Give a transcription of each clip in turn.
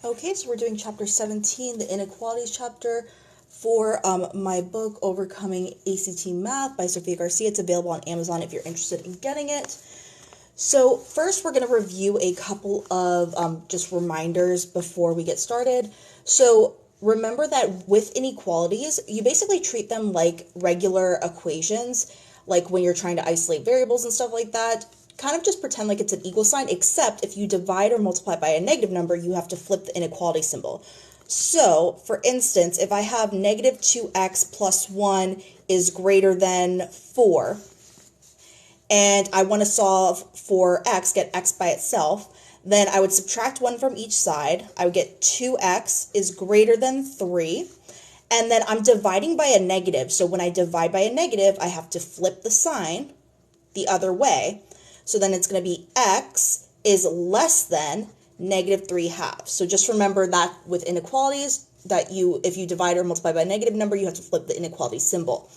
Okay, so we're doing chapter 17, the Inequalities chapter for my book, Overcoming ACT Math by Sophia Garcia. It's available on Amazon if you're interested in getting it. So first, we're going to review a couple of just reminders before we get started. So remember that with inequalities, you basically treat them like regular equations, like when you're trying to isolate variables and stuff like that. Kind of just pretend like it's an equal sign, except if you divide or multiply by a negative number, you have to flip the inequality symbol. So, for instance, if I have negative 2x plus 1 is greater than 4, and I want to solve for x, get x by itself, then I would subtract 1 from each side. I would get 2x is greater than 3, and then I'm dividing by a negative. So when I divide by a negative, I have to flip the sign the other way. So then it's going to be x is less than negative 3/2. So just remember that with inequalities, that if you divide or multiply by a negative number, you have to flip the inequality symbol.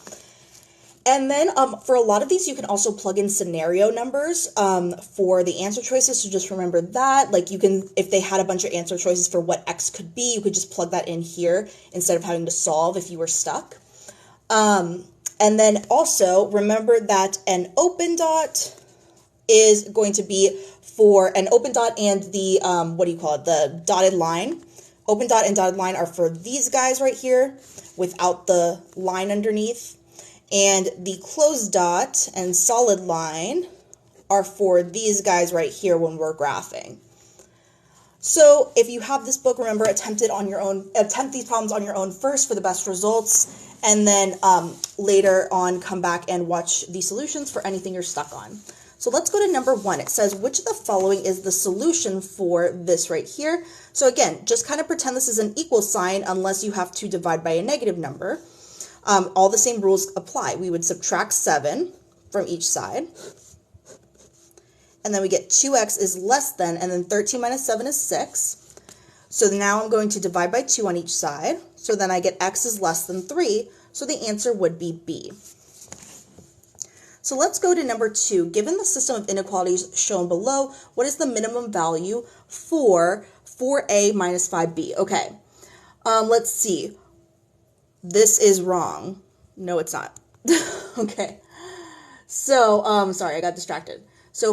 And then for a lot of these, you can also plug in scenario numbers for the answer choices. So just remember that. Like you can, if they had a bunch of answer choices for what x could be, you could just plug that in here instead of having to solve if you were stuck. And then also remember that an open dot is going to be for an open dot and the, the dotted line. Open dot and dotted line are for these guys right here without the line underneath. And the closed dot and solid line are for these guys right here when we're graphing. So if you have this book, remember, attempt these problems on your own first for the best results, and then later on come back and watch the solutions for anything you're stuck on. So let's go to number 1. It says, which of the following is the solution for this right here? So again, just kind of pretend this is an equal sign unless you have to divide by a negative number. All the same rules apply. We would subtract 7 from each side. And then we get 2x is less than, and then 13 minus 7 is 6. So now I'm going to divide by 2 on each side. So then I get x is less than 3. So the answer would be B. So let's go to number 2. Given the system of inequalities shown below, what is the minimum value for 4a minus 5b? Okay, let's see. This is wrong. No, it's not. Okay. So, sorry, I got distracted. So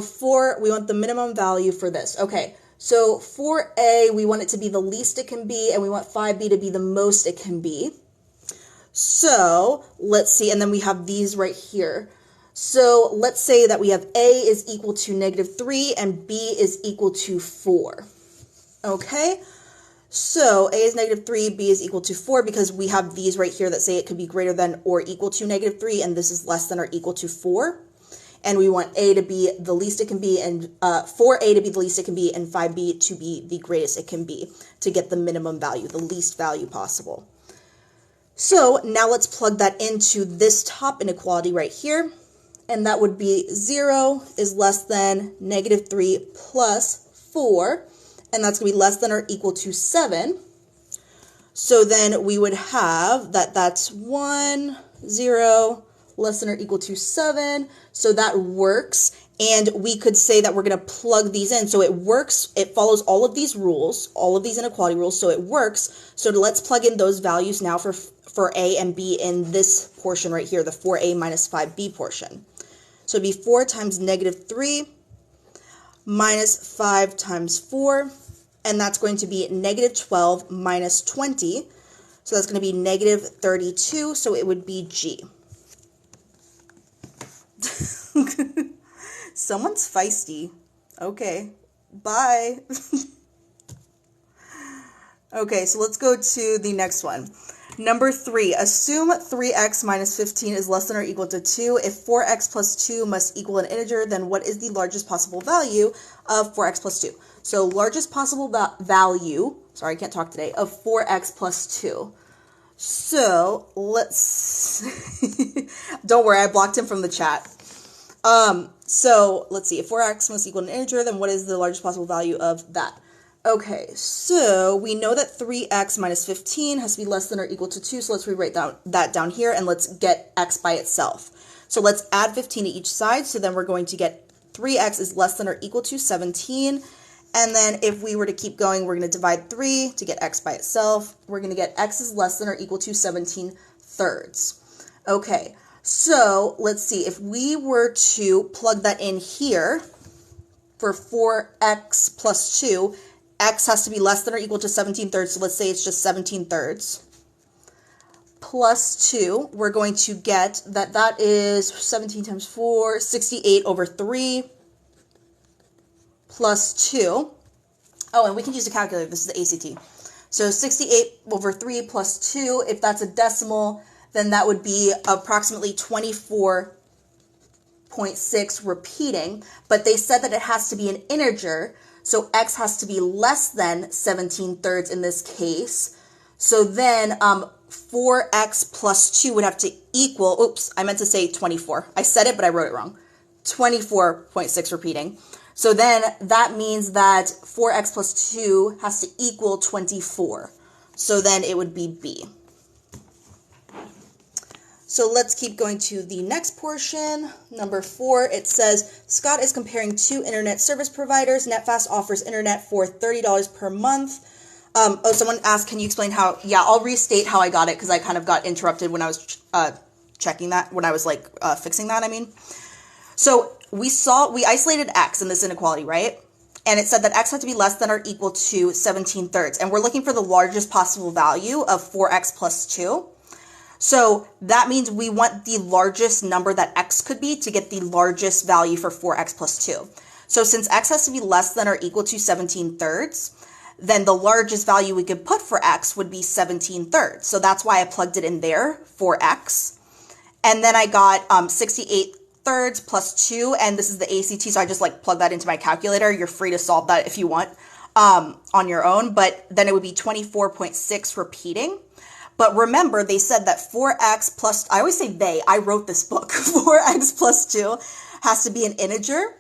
we want the minimum value for this. Okay, so for a, we want it to be the least it can be, and we want 5b to be the most it can be. So let's see, and then we have these right here. So let's say that we have a is equal to negative 3 and b is equal to 4. Okay, so a is negative 3, b is equal to 4, because we have these right here that say it could be greater than or equal to negative 3, and this is less than or equal to 4. And we want a to be the least it can be, and 4a to be the least it can be, and 5b to be the greatest it can be, to get the minimum value, the least value possible. So now let's plug that into this top inequality right here. And that would be 0 is less than negative 3 plus 4. And that's going to be less than or equal to 7. So then we would have that's 1, 0, less than or equal to 7. So that works. And we could say that we're going to plug these in. So it works. It follows all of these rules, all of these inequality rules. So it works. So let's plug in those values now for a and b in this portion right here, the 4a minus 5b portion. So it'd be 4 times negative 3 minus 5 times 4. And that's going to be negative 12 minus 20. So that's going to be negative 32. So it would be G. Someone's feisty. Okay. Bye. Okay, so let's go to the next one. Number 3, assume 3x minus 15 is less than or equal to 2. If 4x plus 2 must equal an integer, then what is the largest possible value of 4x plus 2? So largest possible value, sorry, I can't talk today, of 4x plus 2. So let's, don't worry, I blocked him from the chat. So let's see, if 4x must equal an integer, then what is the largest possible value of that? Okay, so we know that 3x minus 15 has to be less than or equal to 2, so let's rewrite that down here, and let's get x by itself. So let's add 15 to each side, so then we're going to get 3x is less than or equal to 17, And then if we were to keep going, we're going to divide 3 to get x by itself. We're going to get x is less than or equal to 17/3. Okay, so let's see. If we were to plug that in here for 4x plus 2, x has to be less than or equal to 17/3. So let's say it's just 17/3. Plus 2, we're going to get that is 17 times 4, 68 over 3. Plus 2. Oh, and we can use a calculator. This is the ACT. So 68 over 3 plus 2, if that's a decimal, then that would be approximately 24.6 repeating. But they said that it has to be an integer, so x has to be less than 17/3 in this case. So then 4x plus 2 would have to equal, oops, I meant to say 24. I said it, but I wrote it wrong. 24.6 repeating. So then that means that 4x plus 2 has to equal 24. So then it would be B. So let's keep going to the next portion. Number 4, it says, Scott is comparing 2 internet service providers. NetFast offers internet for $30 per month. Someone asked, can you explain how? Yeah, I'll restate how I got it because I kind of got interrupted when I was checking that, when I was fixing that, I mean. So we isolated x in this inequality, right? And it said that x had to be less than or equal to 17/3. And we're looking for the largest possible value of 4x plus 2. So that means we want the largest number that x could be to get the largest value for 4x plus 2. So since x has to be less than or equal to 17/3, then the largest value we could put for x would be 17/3. So that's why I plugged it in there for x. And then I got 68/3 plus 2, and this is the ACT, so I just plug that into my calculator. You're free to solve that if you want on your own, but then it would be 24.6 repeating. But remember, they said that 4x plus, I always say they, I wrote this book, 4x plus 2 has to be an integer.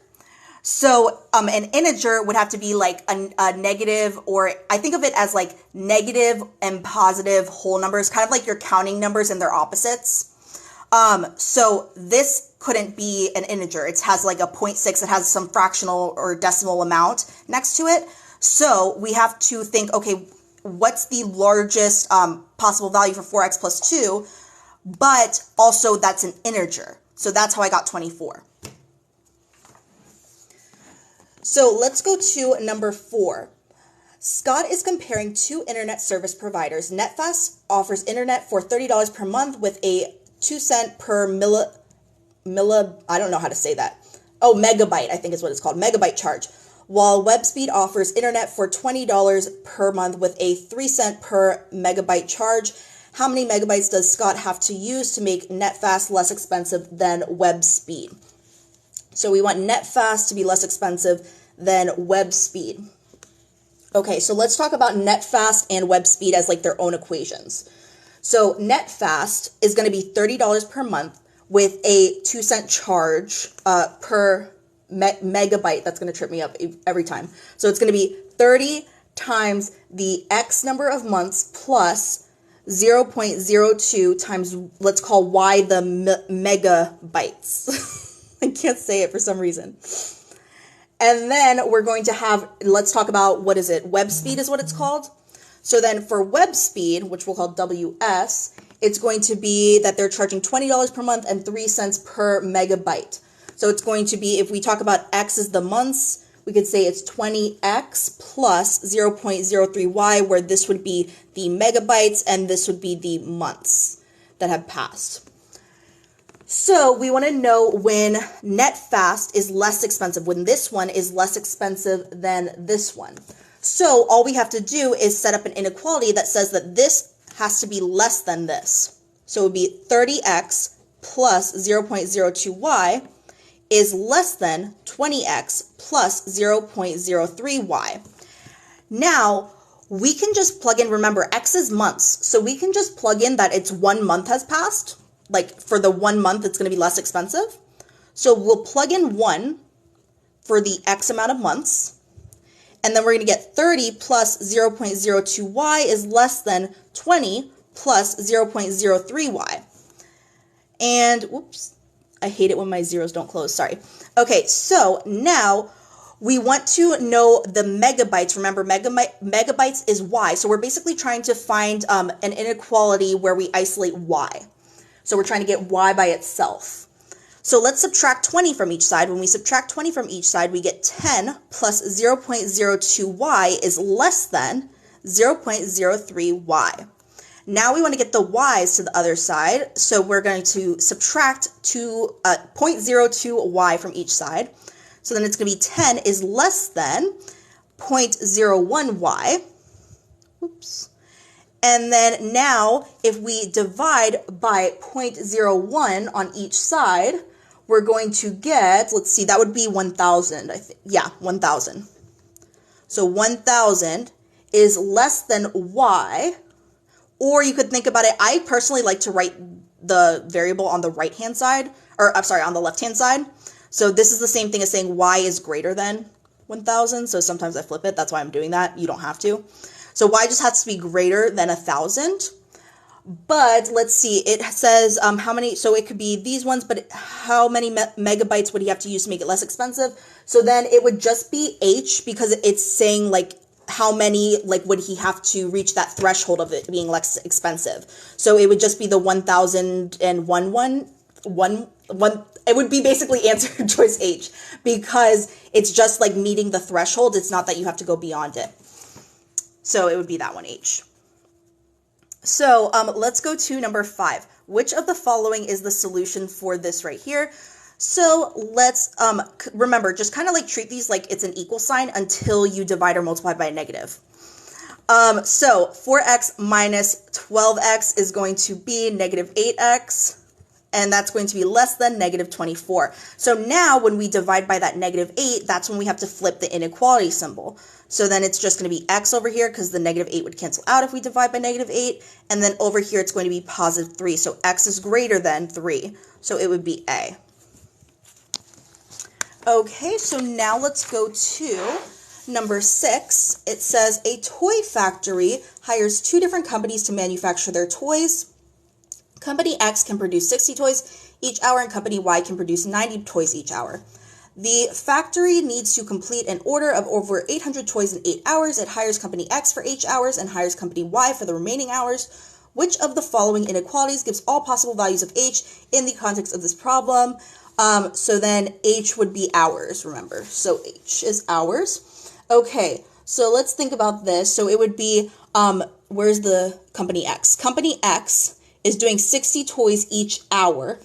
So an integer would have to be a negative, or I think of it as negative and positive whole numbers, kind of like your counting numbers and their opposites. So this couldn't be an integer. It has a 0.6. It has some fractional or decimal amount next to it. So we have to think, okay, what's the largest possible value for 4x plus 2? But also that's an integer. So that's how I got 24. So let's go to number 4. Scott is comparing 2 internet service providers. NetFast offers internet for $30 per month with a 2 cent per I don't know how to say that. Oh, megabyte, I think is what it's called, megabyte charge. While WebSpeed offers internet for $20 per month with a 3 cent per megabyte charge. How many megabytes does Scott have to use to make NetFast less expensive than WebSpeed? So we want NetFast to be less expensive than WebSpeed. Okay, so let's talk about NetFast and WebSpeed as their own equations. So NetFast is going to be $30 per month with a 2 cent charge per megabyte. That's going to trip me up every time. So it's going to be 30 times the X number of months plus 0.02 times, let's call Y the megabytes. I can't say it for some reason. And then we're going to have, let's talk about, what is it? Web speed is what it's called. So then for web speed, which we'll call WS, it's going to be that they're charging $20 per month and 3 cents per megabyte. So it's going to be, if we talk about X as the months, we could say it's 20X plus 0.03Y, where this would be the megabytes and this would be the months that have passed. So we want to know when NetFast is less expensive, when this one is less expensive than this one. So all we have to do is set up an inequality that says that this has to be less than this. So it would be 30x plus 0.02y is less than 20x plus 0.03y. Now, we can just plug in, remember, x is months, so we can just plug in that it's 1 month has passed. Like for the 1 month, it's going to be less expensive. So we'll plug in 1 for the x amount of months. And then we're going to get 30 plus 0.02y is less than 20 plus 0.03y. And, whoops, I hate it when my zeros don't close, sorry. Okay, so now we want to know the megabytes. Remember, megabytes is y. So we're basically trying to find an inequality where we isolate y. So we're trying to get y by itself. So let's subtract 20 from each side. When we subtract 20 from each side, we get 10 plus 0.02y is less than 0.03y. Now we want to get the y's to the other side. So we're going to subtract 0.02y from each side. So then it's going to be 10 is less than 0.01y. Oops. And then now if we divide by 0.01 on each side, we're going to get, let's see, that would be 1,000, I think. Yeah, 1,000. So 1,000 is less than y, or you could think about it, I personally like to write the variable on the right-hand side, or I'm sorry, on the left-hand side. So this is the same thing as saying y is greater than 1,000, so sometimes I flip it, that's why I'm doing that, you don't have to. So y just has to be greater than 1,000. But let's see, it says how many, so it could be these ones, but how many megabytes would he have to use to make it less expensive? So then it would just be h, because it's saying like how many, like would he have to reach that threshold of it being less expensive? So it would just be the 1,001, it would be basically answer choice H, because it's just like meeting the threshold. It's not that you have to go beyond it. So it would be that one, H. So let's go to number 5. Which of the following is the solution for this right here? So let's remember, just kind of like treat these like it's an equal sign until you divide or multiply by a negative. So 4x minus 12x is going to be negative 8x, and that's going to be less than negative 24. So now when we divide by that negative 8, that's when we have to flip the inequality symbol. So then it's just going to be x over here, because the negative 8 would cancel out if we divide by negative 8. And then over here, it's going to be positive 3. So x is greater than 3. So it would be A. Okay, so now let's go to number 6. It says a toy factory hires 2 different companies to manufacture their toys. Company X can produce 60 toys each hour, and Company Y can produce 90 toys each hour. The factory needs to complete an order of over 800 toys in 8 hours. It hires Company X for 8 hours and hires Company Y for the remaining hours. Which of the following inequalities gives all possible values of H in the context of this problem? So then H would be hours, remember. So H is hours. Okay, so let's think about this. So it would be, where's the Company X? Company X is doing 60 toys each hour.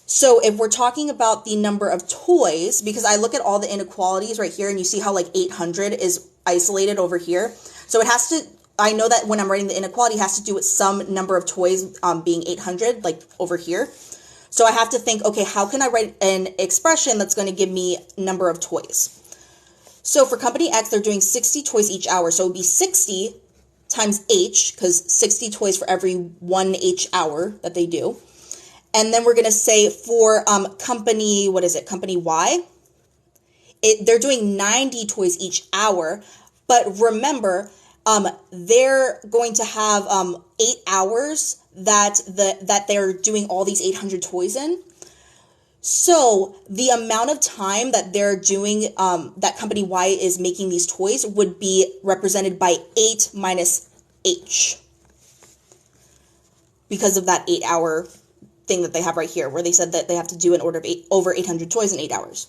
So if we're talking about the number of toys, because I look at all the inequalities right here and you see how like 800 is isolated over here. So it has to, I know that when I'm writing the inequality, it has to do with some number of toys being 800, like over here. So I have to think, okay, how can I write an expression that's going to give me number of toys? So for Company X, they're doing 60 toys each hour. So it would be 60 times H, because 60 toys for every 1 H hour that they do. And then we're going to say for Company, what is it, Company Y, they're doing 90 toys each hour. But remember, they're going to have 8 hours that they're doing all these 800 toys in. So the amount of time that they're doing, that Company Y is making these toys would be represented by 8 minus H, because of that 8 hour thing that they have right here, where they said that they have to do an order of over 800 toys in 8 hours.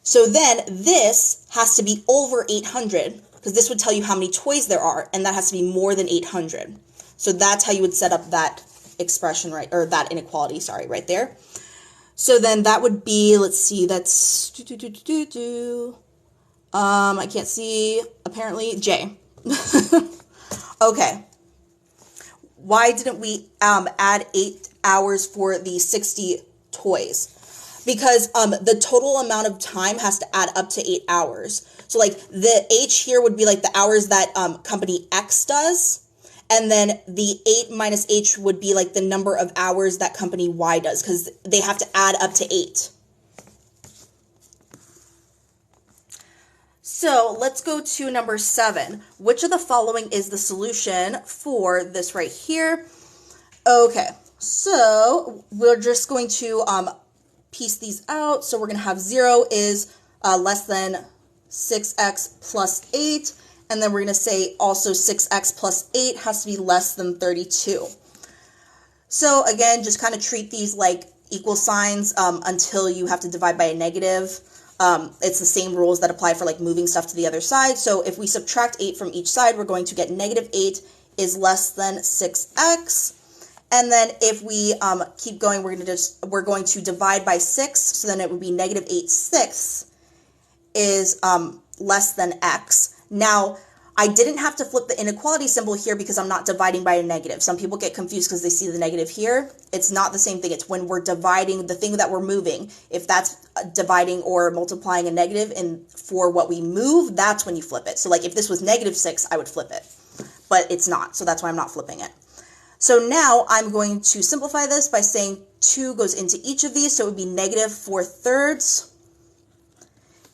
So then this has to be over 800, because this would tell you how many toys there are, and that has to be more than 800. So that's how you would set up that expression, right, or that inequality, sorry, right there. So then that would be, let's see, that's, I can't see, apparently, J. Okay. Why didn't we add 8 hours for the 60 toys? Because the total amount of time has to add up to 8 hours. So like the H here would be like the hours that Company X does. And then the 8 minus H would be like the number of hours that Company Y does, because they have to add up to 8. So let's go to number 7. Which of the following is the solution for this right here? Okay, so we're just going to piece these out. So we're going to have 0 is less than 6x plus 8, and then we're going to say also 6x plus 8 has to be less than 32. So again, just kind of treat these like equal signs until you have to divide by a negative. It's the same rules that apply for like moving stuff to the other side. So if we subtract 8 from each side, we're going to get negative 8 is less than 6x. And then if we keep going, we're going to divide by 6. So then it would be negative 8/6 is less than x. Now, I didn't have to flip the inequality symbol here because I'm not dividing by a negative. Some people get confused because they see the negative here. It's not the same thing. It's when we're dividing the thing that we're moving. If that's dividing or multiplying a negative and for what we move, that's when you flip it. So like if this was negative 6, I would flip it. But it's not, so that's why I'm not flipping it. So now I'm going to simplify this by saying 2 goes into each of these, so it would be negative 4/3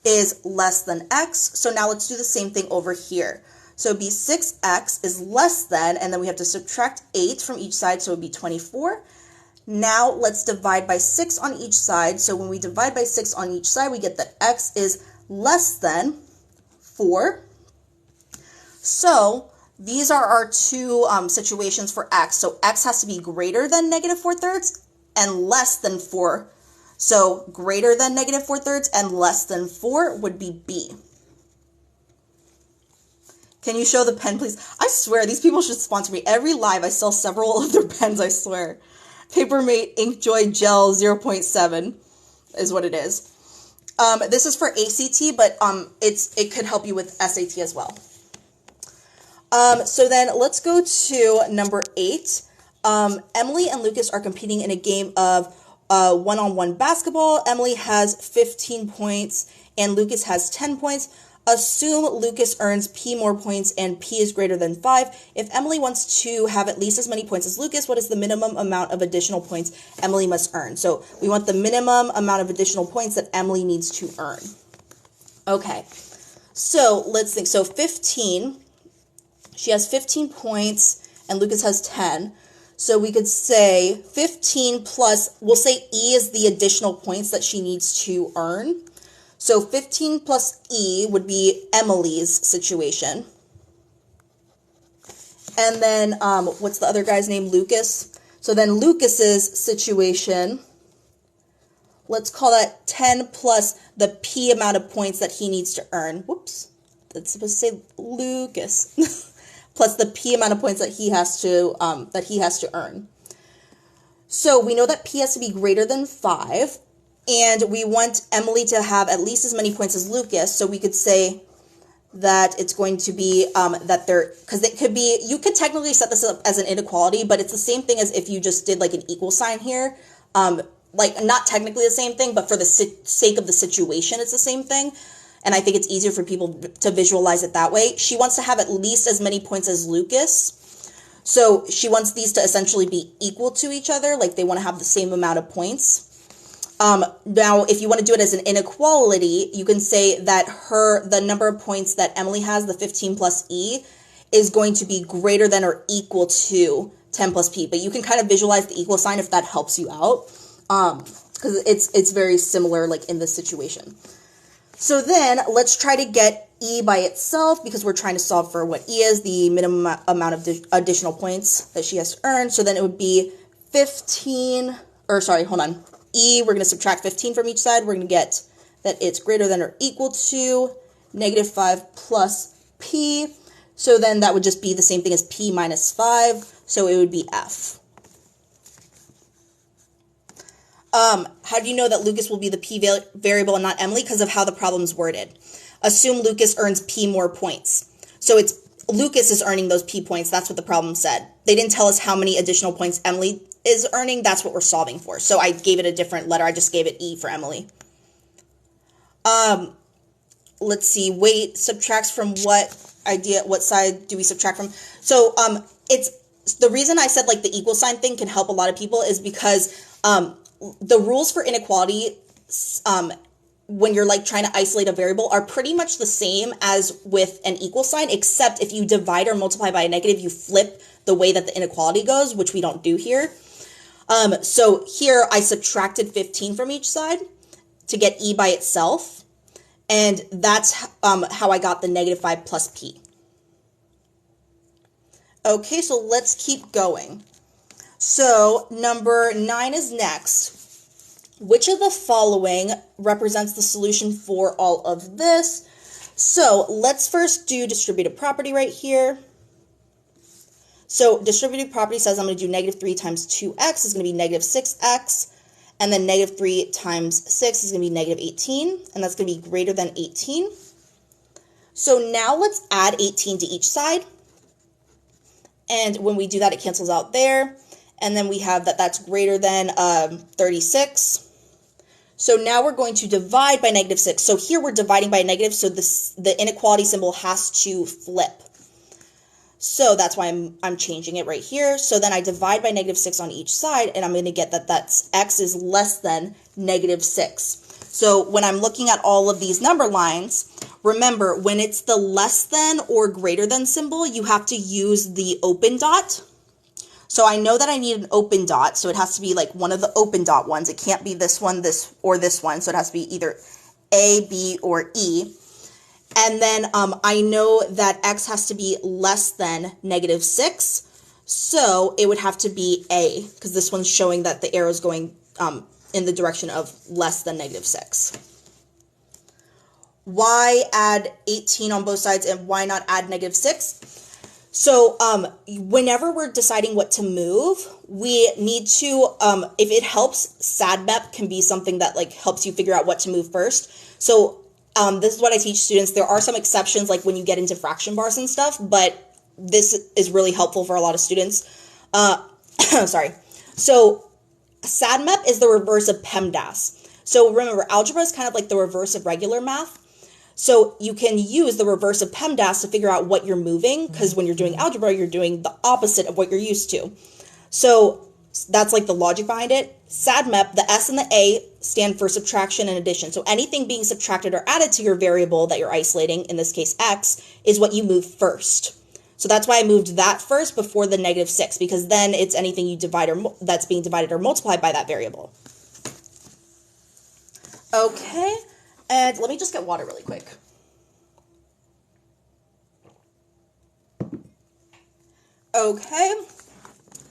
is less than x. So now let's do the same thing over here. So it'd be 6x is less than, and then we have to subtract 8 from each side, so it would be 24. Now let's divide by 6 on each side. So when we divide by 6 on each side, we get that x is less than 4. So these are our two situations for x. So x has to be greater than negative 4/3 and less than 4. So greater than negative 4/3 and less than 4 would be B. Can you show the pen, please? I swear, these people should sponsor me. Every live, I sell several of their pens, I swear. Papermate Inkjoy Gel 0.7 is what it is. This is for ACT, but it could help you with SAT as well. So then let's go to number 8. Emily and Lucas are competing in a game of one-on-one basketball. Emily has 15 points and Lucas has 10 points. Assume Lucas earns P more points and P is greater than 5. If Emily wants to have at least as many points as Lucas, what is the minimum amount of additional points Emily must earn? So we want the minimum amount of additional points that Emily needs to earn. Okay, so let's think. So 15, she has 15 points and Lucas has 10. So we could say 15 plus, we'll say E is the additional points that she needs to earn. So 15 plus E would be Emily's situation. And then, what's the other guy's name? Lucas. So then Lucas's situation, let's call that 10 plus the P amount of points that he needs to earn. Whoops, that's supposed to say Lucas. Plus the P amount of points that he has to earn. So we know that P has to be greater than 5. And we want Emily to have at least as many points as Lucas. So we could say that it's going to be that they're, because it could be, you could technically set this up as an inequality, but it's the same thing as if you just did like an equal sign here. Like not technically the same thing, but for the sake of the situation, it's the same thing. And I think it's easier for people to visualize it that way. She wants to have at least as many points as Lucas. So she wants these to essentially be equal to each other. Like they want to have the same amount of points. Now, if you want to do it as an inequality, you can say that the number of points that Emily has, the 15 plus E, is going to be greater than or equal to 10 plus P. But you can kind of visualize the equal sign if that helps you out. Because it's very similar like in this situation. So then let's try to get E by itself because we're trying to solve for what E is, the minimum amount of additional points that she has to earn. So then it would be 15, or sorry, hold on. E, we're going to subtract 15 from each side. We're going to get that it's greater than or equal to negative 5 plus P. So then that would just be the same thing as P minus 5. So it would be F. How do you know that Lucas will be the P variable and not Emily? Because of how the problem's worded. Assume Lucas earns P more points. So it's Lucas is earning those P points. That's what the problem said. They didn't tell us how many additional points Emily is earning. That's what we're solving for. So I gave it a different letter. I just gave it E for Emily. Let's see. Weight subtracts from what idea? What side do we subtract from? So it's the reason I said like the equal sign thing can help a lot of people is because the rules for inequality when you're like trying to isolate a variable are pretty much the same as with an equal sign, except if you divide or multiply by a negative, you flip the way that the inequality goes, which we don't do here. So here I subtracted 15 from each side to get E by itself. And that's how I got the -5 plus p. Okay, so let's keep going. So number 9 is next. Which of the following represents the solution for all of this? So let's first do distributive property right here. So distributive property says I'm going to do -3 times 2x is going to be -6x. And then -3 times 6 is going to be -18. And that's going to be greater than 18. So now let's add 18 to each side. And when we do that, it cancels out there. And then we have that that's greater than 36. So now we're going to divide by -6. So here we're dividing by a negative, so the inequality symbol has to flip. So that's why I'm changing it right here. So then I divide by -6 on each side, and I'm going to get that x is less than -6. So when I'm looking at all of these number lines, remember, when it's the less than or greater than symbol, you have to use the open dot. So I know that I need an open dot, so it has to be like one of the open dot ones. It can't be this one, this, or this one, so it has to be either A, B, or E. And then I know that x has to be less than -6, so it would have to be A, because this one's showing that the arrow is going in the direction of less than -6. Why add 18 on both sides, and why not add -6? So whenever we're deciding what to move, we need to, if it helps, SADMEP can be something that like helps you figure out what to move first. So this is what I teach students. There are some exceptions, like when you get into fraction bars and stuff, but this is really helpful for a lot of students. Sorry. So SADMEP is the reverse of PEMDAS. So remember, algebra is kind of like the reverse of regular math. So you can use the reverse of PEMDAS to figure out what you're moving, because when you're doing algebra, you're doing the opposite of what you're used to. So that's like the logic behind it. SADMEP, the S and the A stand for subtraction and addition. So anything being subtracted or added to your variable that you're isolating, in this case x, is what you move first. So that's why I moved that first before the -6, because then it's anything you divide or that's being divided or multiplied by that variable. Okay. And let me just get water really quick. Okay,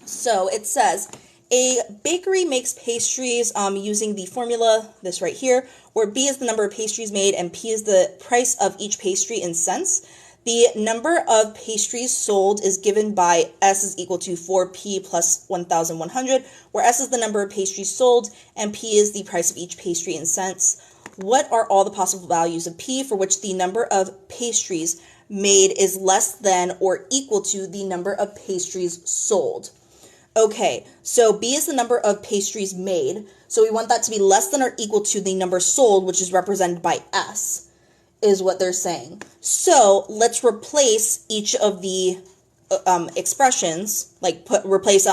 so it says, a bakery makes pastries using the formula, this right here, where B is the number of pastries made and P is the price of each pastry in cents. The number of pastries sold is given by S is equal to 4P plus 1,100, where S is the number of pastries sold and P is the price of each pastry in cents. What are all the possible values of P for which the number of pastries made is less than or equal to the number of pastries sold? Okay, so B is the number of pastries made, so we want that to be less than or equal to the number sold, which is represented by S, is what they're saying. So let's replace each of the expressions, like replace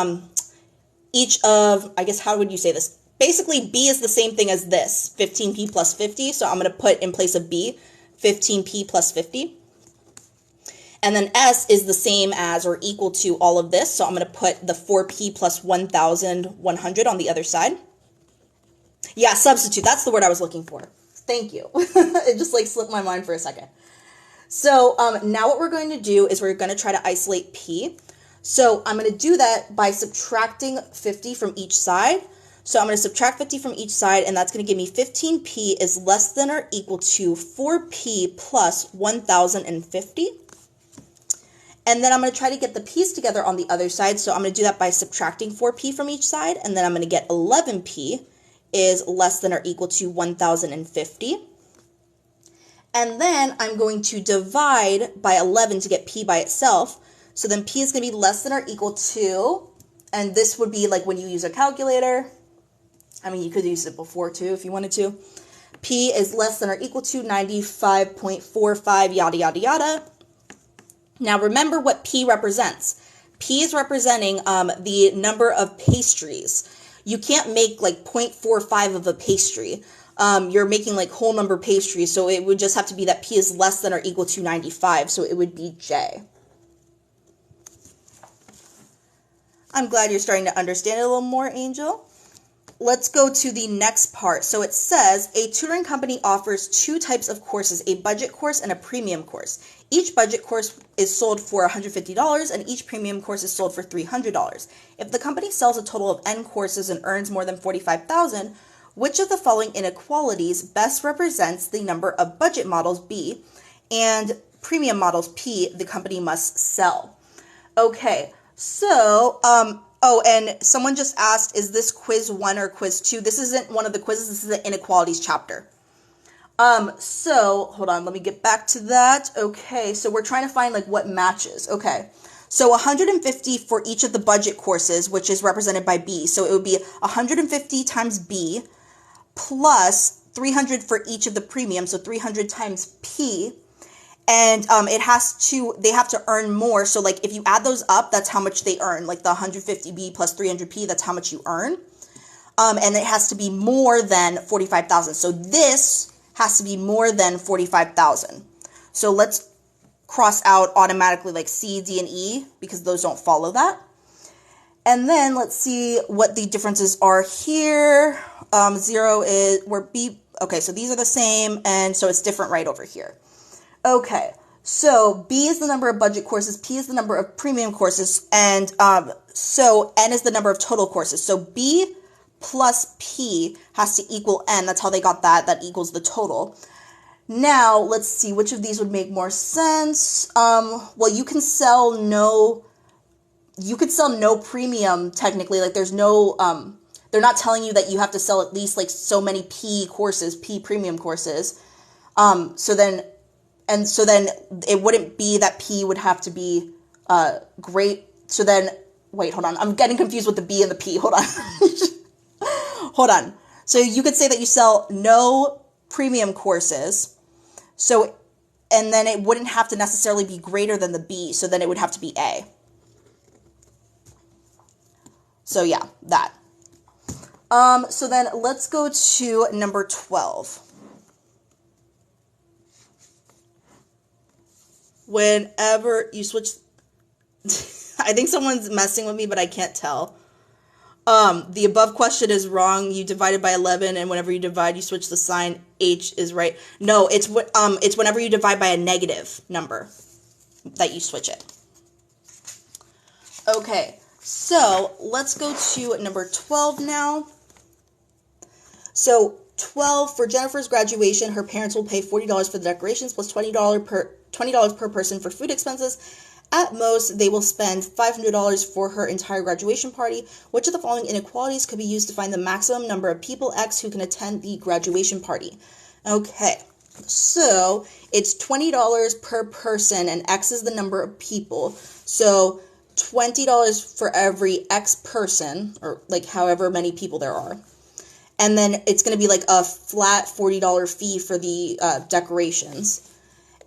each of, I guess, how would you say this? Basically, B is the same thing as this, 15P plus 50. So I'm going to put in place of B, 15P plus 50. And then S is the same as or equal to all of this. So I'm going to put the 4P plus 1,100 on the other side. Yeah, substitute. That's the word I was looking for. Thank you. It just like slipped my mind for a second. So now what we're going to do is we're going to try to isolate P. So I'm going to do that by subtracting 50 from each side. So I'm going to subtract 50 from each side, and that's going to give me 15P is less than or equal to 4P plus 1,050. And then I'm going to try to get the P's together on the other side. So I'm going to do that by subtracting 4P from each side, and then I'm going to get 11P is less than or equal to 1,050. And then I'm going to divide by 11 to get P by itself. So then P is going to be less than or equal to, and this would be like when you use a calculator. I mean, you could use it before too if you wanted to. P is less than or equal to 95.45, yada, yada, yada. Now remember what P represents. P is representing the number of pastries. You can't make like 0.45 of a pastry. You're making like whole number pastries, so it would just have to be that P is less than or equal to 95, so it would be J. I'm glad you're starting to understand it a little more, Angel. let's go to the next part. So it says, a tutoring company offers two types of courses, a budget course and a premium course. Each budget course is sold for $150 and each premium course is sold for $300. If the company sells a total of N courses and earns more than $45,000, which of the following inequalities best represents the number of budget models, B, and premium models, P, the company must sell? Okay, so, oh, and someone just asked, is this quiz 1 or quiz 2? This isn't one of the quizzes, this is the inequalities chapter. So, hold on, let me get back to that. Okay, so we're trying to find, like, what matches. Okay, so 150 for each of the budget courses, which is represented by B. So it would be 150 times B plus 300 for each of the premium, so 300 times P. And they have to earn more. So, like, if you add those up, that's how much they earn. Like, the 150B plus 300P, that's how much you earn. And it has to be more than 45,000. So this has to be more than 45,000. So let's cross out automatically, like, C, D, and E, because those don't follow that. And then let's see what the differences are here. 0 is where B, okay, so these are the same, and so it's different right over here. Okay, so B is the number of budget courses, P is the number of premium courses, and so N is the number of total courses. So B plus P has to equal N. That's how they got that. That equals the total. Now, let's see, which of these would make more sense? Well, you could sell no premium, technically. Like, there's no, they're not telling you that you have to sell at least, like, so many P premium courses. So then it wouldn't be that P would have to be great. So then, wait, hold on. I'm getting confused with the B and the P. Hold on. Hold on. So you could say that you sell no premium courses. So, and then it wouldn't have to necessarily be greater than the B. So then it would have to be A. So yeah, that. So then let's go to number 12. Whenever you switch, I think someone's messing with me, but I can't tell. The above question is wrong. You divided by 11, and whenever you divide, you switch the sign. H is right. No, it's whenever you divide by a negative number that you switch it. Okay, so let's go to number 12 now. So 12, for Jennifer's graduation, her parents will pay $40 for the decorations plus $20 per person for food expenses. At most, they will spend $500 for her entire graduation party. Which of the following inequalities could be used to find the maximum number of people X who can attend the graduation party? Okay, so it's $20 per person, and X is the number of people. So $20 for every X person, or like however many people there are. And then it's going to be like a flat $40 fee for the decorations.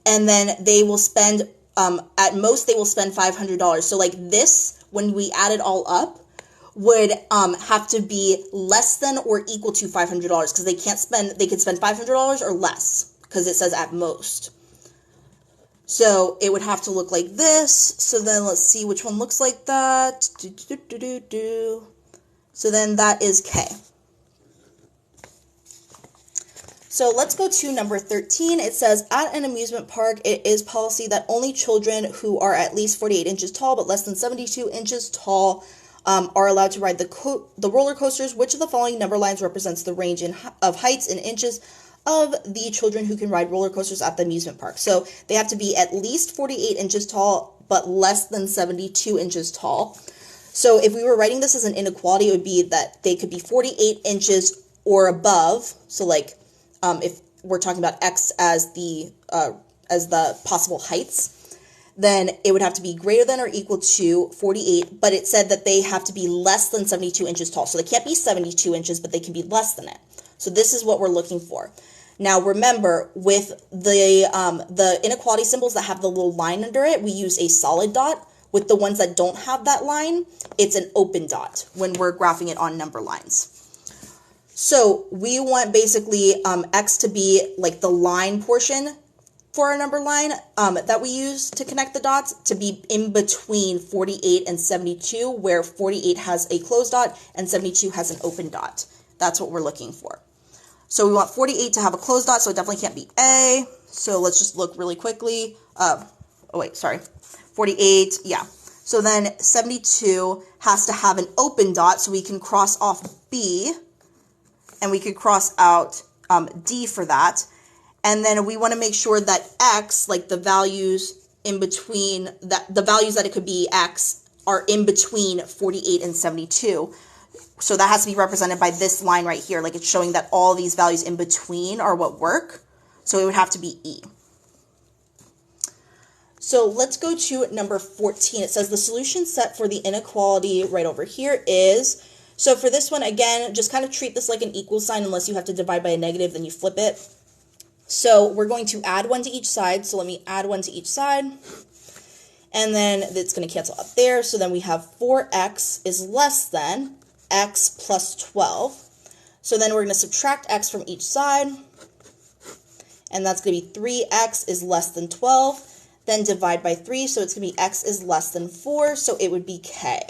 And then they will spend, at most they will spend $500. So like this, when we add it all up, would have to be less than or equal to $500, because they could spend $500 or less, because it says at most. So it would have to look like this. So then let's see which one looks like that. So then that is K. So let's go to number 13. It says, at an amusement park, it is policy that only children who are at least 48 inches tall but less than 72 inches tall are allowed to ride the roller coasters. Which of the following number lines represents the range of heights in inches of the children who can ride roller coasters at the amusement park? So they have to be at least 48 inches tall but less than 72 inches tall. So if we were writing this as an inequality, it would be that they could be 48 inches or above. So like, if we're talking about X as the possible heights, then it would have to be greater than or equal to 48, but it said that they have to be less than 72 inches tall. So they can't be 72 inches, but they can be less than it. So this is what we're looking for. Now remember, with the inequality symbols that have the little line under it, we use a solid dot. With the ones that don't have that line, it's an open dot when we're graphing it on number lines. So we want basically X to be like the line portion for our number line that we use to connect the dots, to be in between 48 and 72, where 48 has a closed dot and 72 has an open dot. That's what we're looking for. So we want 48 to have a closed dot, so it definitely can't be A. So let's just look really quickly. 48, yeah. So then 72 has to have an open dot, so we can cross off B, and we could cross out D for that. And then we want to make sure that X, like the values in between, the values that it could be X are in between 48 and 72. So that has to be represented by this line right here. Like it's showing that all these values in between are what work. So it would have to be E. So let's go to number 14. It says the solution set for the inequality right over here is, so for this one, again, just kind of treat this like an equal sign unless you have to divide by a negative, then you flip it. So we're going to add 1 to each side. So let me add 1 to each side. And then it's going to cancel up there. So then we have 4x is less than x plus 12. So then we're going to subtract x from each side. And that's going to be 3x is less than 12. Then divide by 3. So it's going to be x is less than 4. So it would be k.